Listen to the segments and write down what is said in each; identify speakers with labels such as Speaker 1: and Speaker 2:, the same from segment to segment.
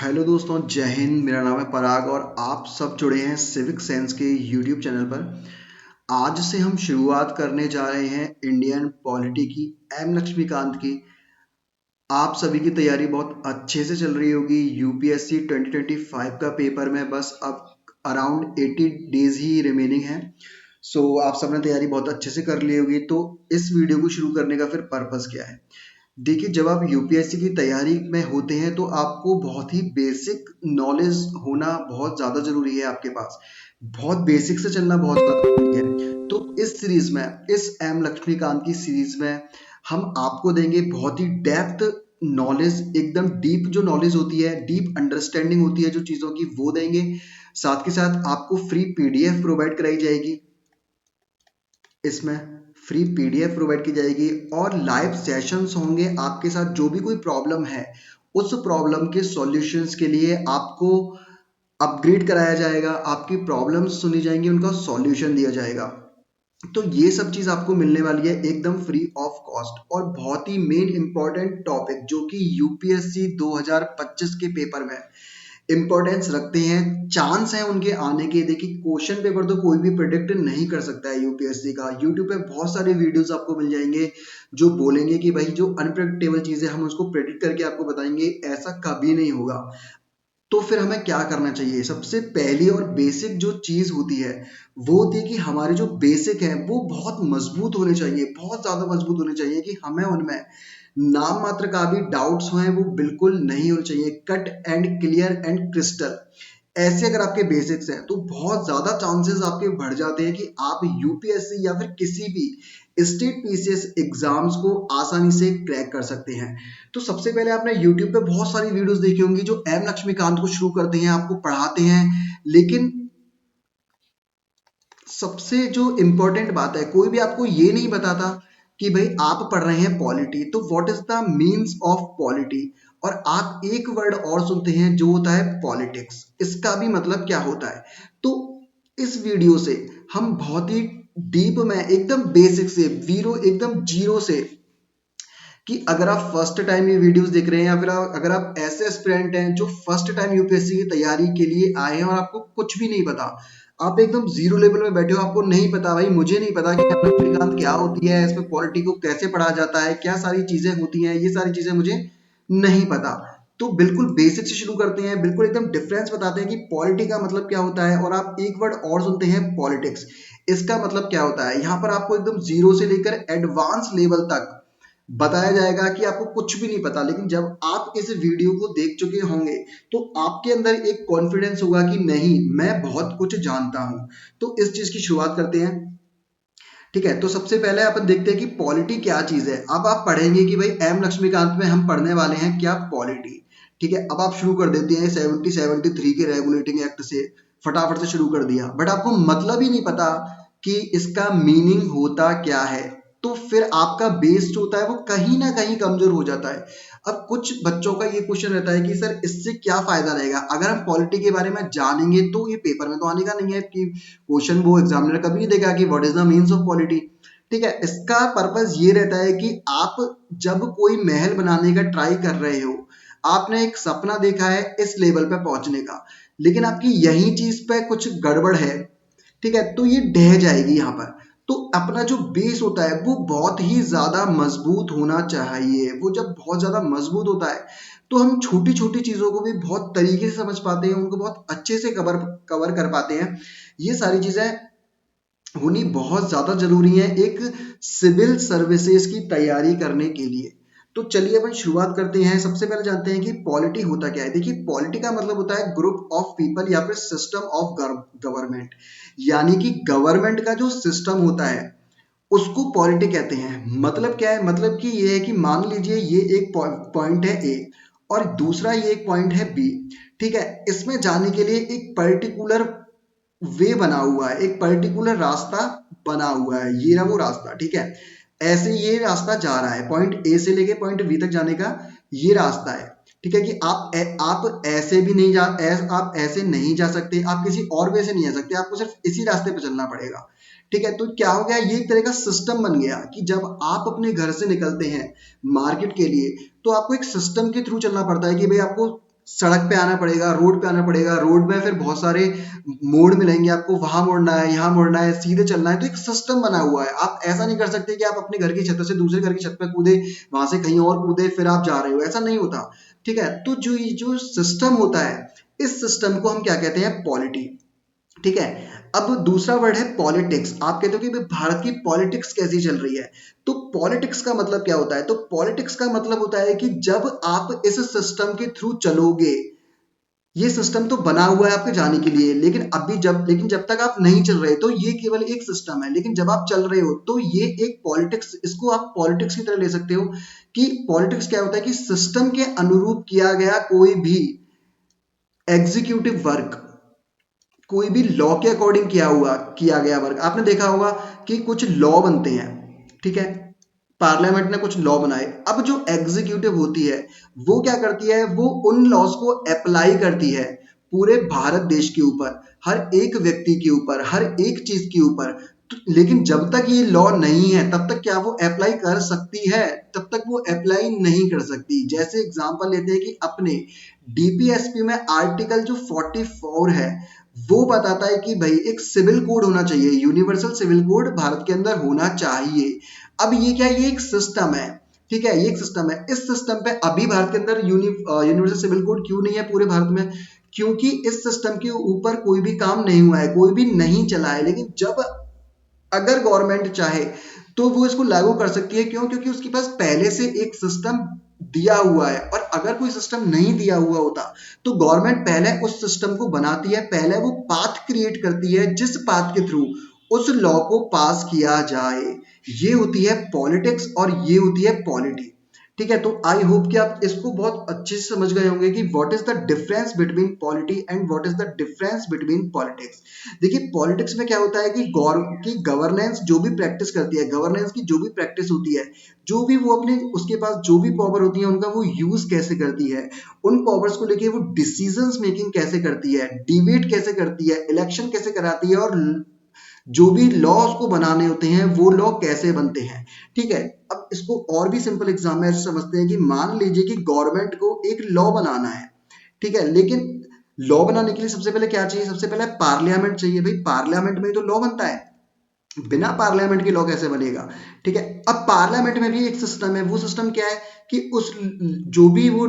Speaker 1: Hello दोस्तों, जय हिंद। मेरा नाम है पराग और आप सब जुड़े हैं सिविक सेंस के यूट्यूब चैनल पर। आज से हम शुरुआत करने जा रहे हैं इंडियन पॉलिटी की, एम लक्ष्मीकांत की। आप सभी की तैयारी बहुत अच्छे से चल रही होगी। यूपीएससी 2025 का पेपर में बस अब अराउंड 80 डेज ही रिमेनिंग है। आप सबने तैयारी बहुत अच्छे से कर ली होगी। तो इस वीडियो को शुरू करने का फिर पर्पस क्या है? देखिए, जब आप यूपीएससी की तैयारी में होते हैं तो आपको बहुत ही बेसिक नॉलेज होना बहुत ज़्यादा ज़रूरी है आपके पास। बहुत बेसिक से चलना बहुत ज़्यादा ज़रूरी है। तो इस सीरीज़ में, इस एम लक्ष्मीकांत की सीरीज़ में हम आपको देंगे बहुत ही डेप्थ नॉलेज, एकदम डीप जो नॉलेज होती है, डीप अंडरस्टैंडिंग होती है जो चीज़ों की, वो देंगे। साथ के साथ आपको फ्री पीडीएफ प्रोवाइड कराई जाएगी। इसमें फ्री पीडीएफ प्रोवाइड की जाएगी और लाइव सेशंस होंगे आपके साथ। जो भी कोई प्रॉब्लम है, उस प्रॉब्लम के सॉल्यूशंस के लिए आपको अपग्रेड कराया जाएगा। आपकी प्रॉब्लम्स सुनी जाएंगी, उनका सॉल्यूशन दिया जाएगा। तो ये सब चीज़ आपको मिलने वाली है एकदम फ्री ऑफ कॉस्ट। और बहुत ही मेन इंपॉर्टेंट टॉपिक जो कि यूपीएससी 2025 के पेपर में इंपॉर्टेंस रखते हैं, चांस है उनके आने के। देखिए, क्वेश्चन पेपर तो कोई भी प्रिडिक्ट नहीं कर सकता है यूपीएससी का। यूट्यूब पे बहुत सारे वीडियोस आपको मिल जाएंगे जो बोलेंगे कि भाई जो अनप्रेडिक्टेबल चीजें हम उसको प्रेडिक्ट करके आपको बताएंगे, ऐसा कभी नहीं होगा। तो फिर हमें क्या करना चाहिए? सबसे पहली और बेसिक जो चीज होती है वो होती है कि हमारे जो बेसिक है वो बहुत मजबूत होने चाहिए, बहुत ज्यादा मजबूत होने चाहिए कि हमें उनमें नाम मात्र का भी डाउट्स हुए वो बिल्कुल नहीं होने चाहिए। Cut and clear and crystal, ऐसे अगर आपके बेसिक्स हैं तो बहुत ज्यादा चांसेस आपके बढ़ जाते हैं कि आप यूपीएससी या फिर किसी भी स्टेट पीसीएस एग्जाम्स को आसानी से क्रैक कर सकते हैं। तो सबसे पहले आपने यूट्यूब पे बहुत सारी वीडियोस देखी होंगी जो एम लक्ष्मीकांत को शुरू करते हैं, आपको पढ़ाते हैं। लेकिन सबसे जो इम्पोर्टेंट बात है, कोई भी आपको ये नहीं बताता कि भाई आप पढ़ रहे हैं पॉलिटी, तो what is the means of polity. और आप एक वर्ड और सुनते हैं जो होता है पॉलिटिक्स। इसका भी मतलब क्या होता है? तो इस वीडियो से हम बहुत ही डीप में, एकदम बेसिक से, एकदम जीरो से, कि अगर आप फर्स्ट टाइम ये वीडियोस देख रहे हैं या फिर अगर आप ऐसे एस्पिरेंट हैं जो फर्स्ट टाइम यूपीएससी की तैयारी के लिए आए हैं और आपको कुछ भी नहीं पता, आप एकदम जीरो लेवल में बैठे हो, आपको नहीं पता, भाई मुझे नहीं पता कि लक्ष्मीकांत क्या होती है, इसमें पॉलिटी को कैसे पढ़ा जाता है, क्या सारी चीजें होती हैं, ये सारी चीजें मुझे नहीं पता। तो बिल्कुल बेसिक से शुरू करते हैं, बिल्कुल एकदम डिफरेंस बताते हैं कि पॉलिटी का मतलब क्या होता है। और आप एक वर्ड और सुनते हैं पॉलिटिक्स, इसका मतलब क्या होता है। यहाँ पर आपको एकदम जीरो से लेकर एडवांस लेवल तक बताया जाएगा कि आपको कुछ भी नहीं पता। लेकिन जब आप इस वीडियो को देख चुके होंगे तो आपके अंदर एक कॉन्फिडेंस होगा कि नहीं, मैं बहुत कुछ जानता हूं। तो इस चीज की शुरुआत करते हैं। ठीक है, तो सबसे पहले अपन देखते हैं कि पॉलिटी क्या चीज है। अब आप पढ़ेंगे कि भाई एम लक्ष्मीकांत में हम पढ़ने वाले हैं क्या, पॉलिटी। ठीक है, अब आप शुरू कर देते हैं 1773 के रेगुलेटिंग एक्ट से, फटाफट से शुरू कर दिया, बट आपको मतलब ही नहीं पता कि इसका मीनिंग होता क्या है। तो फिर आपका बेस जो होता है वो कहीं ना कहीं कमजोर हो जाता है। अब कुछ बच्चों का ये क्वेश्चन रहता है कि सर इससे क्या फायदा रहेगा अगर हम पॉलिटी के बारे में जानेंगे, तो ये पेपर में तो आने का नहीं है कि क्वेश्चन वो एग्जामिनर कभी नहीं देगा कि what is the means of polity. ठीक है, इसका पर्पस ये रहता है कि आप जब कोई महल बनाने का ट्राई कर रहे हो, आपने एक सपना देखा है इस लेवल पे पहुंचने का, लेकिन आपकी यही चीज पे कुछ गड़बड़ है, ठीक है, तो ये ढह जाएगी यहाँ पर। तो अपना जो बेस होता है वो बहुत ही ज्यादा मजबूत होना चाहिए। वो जब बहुत ज्यादा मजबूत होता है तो हम छोटी छोटी चीजों को भी बहुत तरीके से समझ पाते हैं, उनको बहुत अच्छे से कवर कवर कर पाते हैं। ये सारी चीजें होनी बहुत ज्यादा जरूरी है एक सिविल सर्विसेज की तैयारी करने के लिए। तो चलिए अपन शुरुआत करते हैं। सबसे पहले जानते हैं कि पॉलिटी होता क्या है। देखिए, पॉलिटी का मतलब होता है ग्रुप ऑफ पीपल या फिर सिस्टम ऑफ गवर्नमेंट। यानी कि गवर्नमेंट का जो सिस्टम होता है उसको पॉलिटी कहते हैं। मतलब क्या है? मतलब कि ये है कि मान लीजिए ये एक पॉइंट है ए और दूसरा ये एक पॉइंट है बी। ठीक है, इसमें जाने के लिए एक पर्टिकुलर वे बना हुआ है, एक पर्टिकुलर रास्ता बना हुआ है, ये रहा वो रास्ता। ठीक है, ऐसे ये रास्ता जा रहा है, पॉइंट ए से लेके पॉइंट बी तक जाने का ये रास्ता है। ठीक है, कि आप ऐसे भी नहीं आप ऐसे नहीं जा सकते, आप किसी और वे से नहीं जा सकते, आपको सिर्फ इसी रास्ते पे चलना पड़ेगा। ठीक है, तो क्या हो गया, ये एक तरह का सिस्टम बन गया कि जब आप अपने घर से निकलते हैं मार्केट के लिए तो आपको एक सिस्टम के थ्रू चलना पड़ता है कि भाई आपको सड़क पे आना पड़ेगा, रोड पे आना पड़ेगा, रोड में फिर बहुत सारे मोड़ मिलेंगे आपको, वहां मुड़ना है, यहाँ मुड़ना है, सीधे चलना है। तो एक सिस्टम बना हुआ है। आप ऐसा नहीं कर सकते कि आप अपने घर की छत से दूसरे घर की छत पे कूदे, वहां से कहीं और कूदे, फिर आप जा रहे हो, ऐसा नहीं होता। ठीक है, तो जो सिस्टम होता है, इस सिस्टम को हम क्या कहते हैं? पॉलिटी। ठीक है। अब दूसरा वर्ड है पॉलिटिक्स। आप कहते हो कि भाई भारत की पॉलिटिक्स कैसी चल रही है, तो पॉलिटिक्स का मतलब क्या होता है? तो पॉलिटिक्स का मतलब होता है कि जब आप इस सिस्टम के थ्रू चलोगे, ये सिस्टम तो बना हुआ है आपके जाने के लिए, लेकिन जब तक आप नहीं चल रहे तो ये केवल एक सिस्टम है, लेकिन जब आप चल रहे हो तो ये एक पॉलिटिक्स, इसको आप पॉलिटिक्स की तरह ले सकते हो। कि पॉलिटिक्स क्या होता है? कि सिस्टम के अनुरूप किया गया कोई भी एग्जीक्यूटिव वर्क, कोई भी लॉ के अकॉर्डिंग किया गया वर्क। आपने देखा होगा कि कुछ लॉ बनते हैं, ठीक है, पार्लियामेंट ने कुछ लॉ बनाए। अब जो एग्जीक्यूटिव होती है वो क्या करती है? वो उन लॉज को अप्लाई करती है पूरे भारत देश के ऊपर, हर एक व्यक्ति के ऊपर, हर एक चीज के ऊपर। लेकिन जब तक ये लॉ नहीं है तब तक क्या वो अप्लाई कर सकती है? तब तक वो अप्लाई नहीं कर सकती। जैसे एग्जांपल लेते हैं कि अपने डीपीएसपी में आर्टिकल जो 44 है, वो बताता है कि भाई एक सिविल कोड होना चाहिए, यूनिवर्सल सिविल कोड भारत के अंदर होना चाहिए। अब ये क्या? ये एक सिस्टम है। ठीक है, ये एक सिस्टम है। इस सिस्टम पे अभी भारत के अंदर यूनिवर्सल सिविल कोड क्यों नहीं है पूरे भारत में? क्योंकि इस सिस्टम के ऊपर कोई भी काम नहीं हुआ है, कोई भी नहीं चला है। लेकिन जब अगर गवर्नमेंट चाहे तो वो इसको लागू कर सकती है। क्यों? क्योंकि उसके पास पहले से एक सिस्टम दिया हुआ है। और अगर कोई सिस्टम नहीं दिया हुआ होता तो गवर्नमेंट पहले उस सिस्टम को बनाती है, पहले वो पाथ क्रिएट करती है जिस पाथ के थ्रू उस लॉ को पास किया जाए। ये होती है पॉलिटिक्स और ये होती है पॉलिटी। ठीक है, तो आई होप कि आप इसको बहुत अच्छे से समझ गए होंगे कि what is the difference between polity and what is the difference between politics. देखिए पॉलिटिक्स में क्या होता है कि गवर्नेंस जो भी प्रैक्टिस करती है, गवर्नेंस की जो भी प्रैक्टिस होती है, जो भी वो अपने उसके पास जो भी पावर होती है उनका वो यूज कैसे करती है, उन पावर्स को लेके वो डिसीजंस मेकिंग कैसे करती है, डिबेट कैसे करती है, इलेक्शन कैसे कराती है, और जो भी लॉ उसको बनाने होते हैं वो लॉ कैसे बनते हैं। ठीक है, अब इसको और भी सिंपल एग्जाम में ऐसे समझते हैं कि मान लीजिए कि गवर्नमेंट को एक लॉ बनाना है। ठीक है, लेकिन लॉ बनाने के लिए सबसे पहले क्या चाहिए? सबसे पहले पार्लियामेंट चाहिए। भाई पार्लियामेंट में ही तो लॉ बनता है, बिना पार्लियामेंट के लॉ कैसे बनेगा? ठीक है, अब पार्लियामेंट में भी एक सिस्टम है। वो सिस्टम क्या है कि उस जो भी वो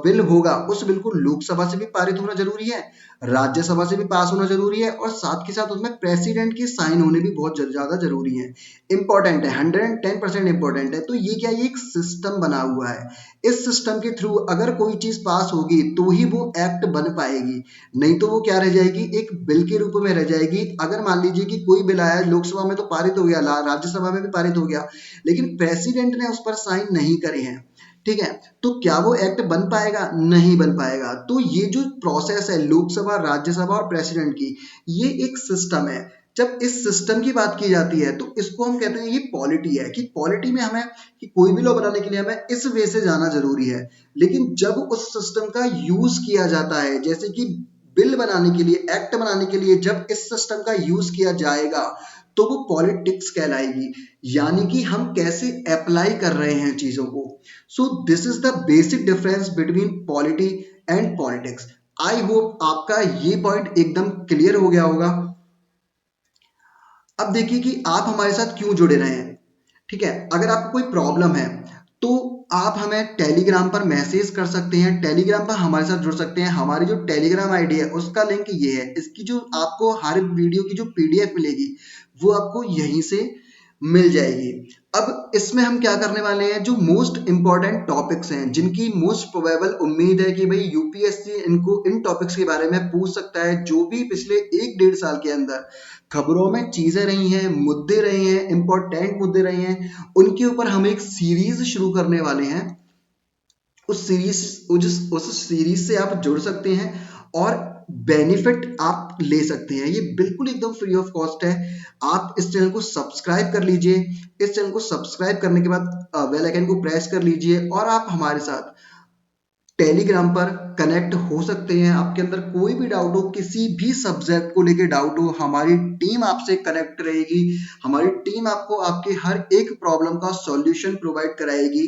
Speaker 1: बिल होगा उस बिल को लोकसभा से भी पारित होना जरूरी है, राज्यसभा से भी पास होना जरूरी है, और साथ के साथ उसमें प्रेसिडेंट के साइन होने भी बहुत ज्यादा जरूरी है। इंपॉर्टेंट है, 110% इंपॉर्टेंट है। तो ये क्या? ये एक सिस्टम बना हुआ है। इस सिस्टम के थ्रू अगर कोई चीज पास होगी तो ही वो एक्ट बन पाएगी, नहीं तो वो क्या रह जाएगी? एक बिल के रूप में रह जाएगी। अगर मान लीजिए कि कोई बिल आया लोकसभा में तो पारित हो गया, राज्यसभा में भी पारित हो गया, लेकिन प्रेसिडेंट ने उस पर साइन नहीं करे हैं, ठीक है, तो क्या वो एक्ट बन पाएगा? नहीं बन पाएगा। तो ये जो प्रोसेस है लोकसभा, राज्यसभा और प्रेसिडेंट की, ये एक सिस्टम है। जब इस सिस्टम की बात की जाती है तो इसको हम कहते हैं ये पॉलिटी है। कि पॉलिटी में हमें कि कोई भी लॉ बनाने के लिए हमें इस वे से जाना जरूरी है। लेकिन जब उस सिस्टम का यूज किया जाता है, जैसे कि बिल बनाने के लिए, एक्ट बनाने के लिए जब इस सिस्टम का यूज किया जाएगा तो वो पॉलिटिक्स कहलाएगी। यानी कि हम कैसे अप्लाई कर रहे हैं चीजों को। So this is the basic difference between polity and politics. I hope आपका ये पॉइंट एकदम क्लियर हो गया होगा। अब देखिए कि आप हमारे साथ क्यों जुड़े रहे हैं। ठीक है, अगर आपको कोई प्रॉब्लम है तो आप हमें टेलीग्राम पर मैसेज कर सकते हैं, टेलीग्राम पर हमारे साथ जुड़ सकते हैं। हमारी जो टेलीग्राम आईडी है उसका लिंक ये है। इसकी जो आपको हर वीडियो की जो पीडीएफ मिलेगी वो आपको यहीं से मिल जाएगी। अब इसमें हम क्या करने वाले हैं? जो मोस्ट इंपॉर्टेंट टॉपिक्स हैं, जिनकी मोस्ट प्रोबेबल उम्मीद है कि भाई यूपीएससी इनको इन टॉपिक्स के बारे में पूछ सकता है, जो भी पिछले 1-1.5 साल के अंदर खबरों में चीजें रही हैं, मुद्दे रहे हैं, इंपॉर्टेंट मुद्दे रहे हैं, उनके ऊपर हम एक सीरीज शुरू करने वाले हैं। उस सीरीज से आप जुड़ सकते हैं और बेनिफिट आप ले सकते हैं। ये बिल्कुल एकदम फ्री ऑफ कॉस्ट है। आप इस चैनल को सब्सक्राइब कर लीजिए। इस चैनल को सब्सक्राइब करने के बाद बेल आइकन को प्रेस कर लीजिए और आप हमारे साथ टेलीग्राम पर कनेक्ट हो सकते हैं। आपके अंदर कोई भी डाउट हो, किसी भी सब्जेक्ट को लेके डाउट हो, हमारी टीम आपसे कनेक्ट रहेगी। हमारी टीम आपको आपके हर एक प्रॉब्लम का सॉल्यूशन प्रोवाइड कराएगी।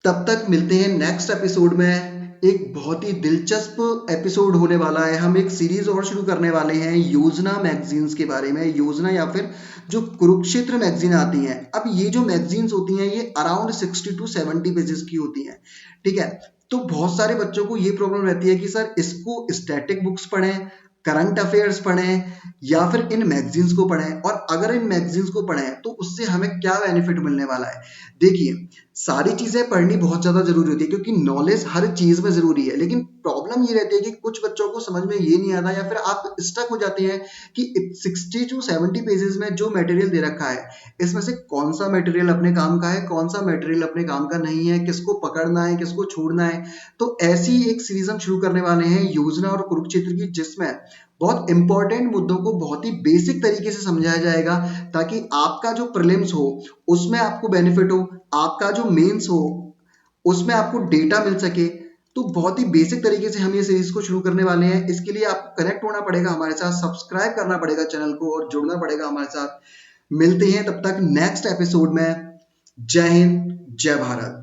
Speaker 1: तब तक मिलते हैं नेक्स्ट एपिसोड में। एक बहुत ही दिलचस्प एपिसोड होने वाला है। हम एक सीरीज और शुरू करने वाले हैं योजना मैगजीन्स के बारे में। योजना या फिर जो कुरुक्षेत्र मैगजीन आती हैं, अब ये जो मैगजीन्स होती हैं ये अराउंड 60 टू 70 पेजेस की होती हैं, ठीक है। तो बहुत सारे बच्चों को ये प्रॉब्लम रहती है कि सर इसको स्टैटिक बुक्स पढ़ें, करंट अफेयर्स पढ़ें या फिर इन मैगजीन्स को पढ़ें, और अगर इन मैगजीन्स को पढ़ें तो उससे हमें क्या बेनिफिट मिलने वाला है। देखिए, सारी चीजें पढ़नी बहुत ज्यादा जरूरी होती है क्योंकि नॉलेज हर चीज में जरूरी है, लेकिन प्रॉब्लम ये रहती है कि कुछ बच्चों को समझ में ये नहीं आता या फिर आप स्टक हो जाते हैं कि 60 टू 70 पेजेस में जो मटेरियल दे रखा है इसमें से कौन सा मटेरियल अपने काम का है, कौन सा मटेरियल अपने काम का नहीं है, किसको पकड़ना है, किसको छोड़ना है। तो ऐसी एक सीरीज हम शुरू करने वाले हैं योजना और कुरुक्षेत्र की, जिसमें बहुत इंपॉर्टेंट मुद्दों को बहुत ही बेसिक तरीके से समझाया जाएगा, ताकि आपका जो प्रीलिम्स हो उसमें आपको बेनिफिट हो, आपका जो मेंस हो उसमें आपको डेटा मिल सके। तो बहुत ही बेसिक तरीके से हम ये सीरीज को शुरू करने वाले हैं। इसके लिए आपको कनेक्ट होना पड़ेगा हमारे साथ, सब्सक्राइब करना पड़ेगा चैनल को और जुड़ना पड़ेगा हमारे साथ। मिलते हैं तब तक नेक्स्ट एपिसोड में। जय हिंद, जय भारत।